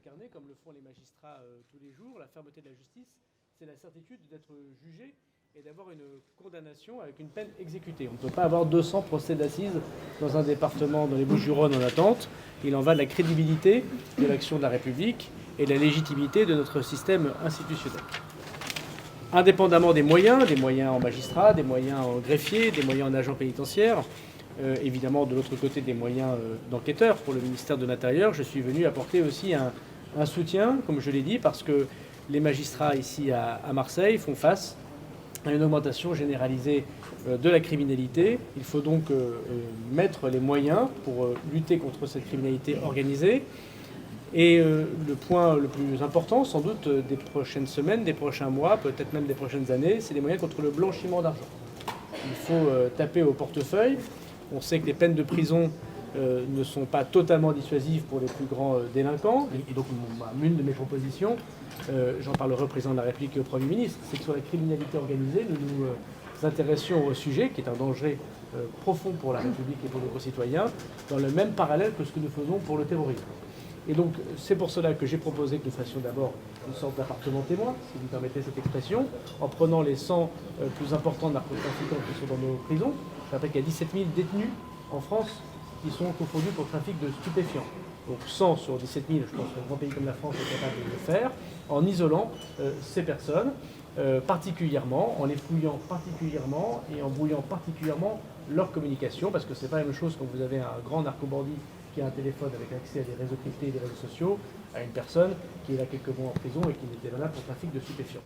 incarner, comme le font les magistrats tous les jours, la fermeté de la justice, c'est la certitude d'être jugé et d'avoir une condamnation avec une peine exécutée. On ne peut pas avoir 200 procès d'assises dans un département, dans les Bouches-du-Rhône, en attente. Il en va de la crédibilité de l'action de la République et de la légitimité de notre système institutionnel. Indépendamment des moyens en magistrats, des moyens en greffiers, des moyens en agents pénitentiaires, évidemment de l'autre côté des moyens d'enquêteurs pour le ministère de l'Intérieur, je suis venu apporter aussi un soutien, comme je l'ai dit, parce que les magistrats ici à Marseille font face à une augmentation généralisée de la criminalité. Il faut donc mettre les moyens pour lutter contre cette criminalité organisée. Et le point le plus important, sans doute, des prochaines semaines, des prochains mois, peut-être même des prochaines années, c'est les moyens contre le blanchiment d'argent. Il faut taper au portefeuille. On sait que les peines de prison ne sont pas totalement dissuasives pour les plus grands délinquants. Et donc, une de mes propositions, j'en parlerai au président de la République et au Premier ministre, c'est que sur la criminalité organisée, nous nous intéressions au sujet, qui est un danger profond pour la République et pour nos concitoyens, dans le même parallèle que ce que nous faisons pour le terrorisme. Et donc, c'est pour cela que j'ai proposé que nous fassions d'abord une sorte d'appartement témoin, si vous permettez cette expression, en prenant les 100 plus importants narcotrafiquants qui sont dans nos prisons. Je rappelle qu'il y a 17 000 détenus en France qui sont confondus pour trafic de stupéfiants. Donc 100 sur 17 000, je pense qu'un grand pays comme la France est capable de le faire, en isolant ces personnes particulièrement, en les fouillant particulièrement et en brouillant particulièrement leur communication, parce que c'est pas la même chose quand vous avez un grand narcobandit qui a un téléphone avec accès à des réseaux cryptés et des réseaux sociaux, à une personne qui est là quelques mois en prison et qui n'était pas là pour trafic de stupéfiants.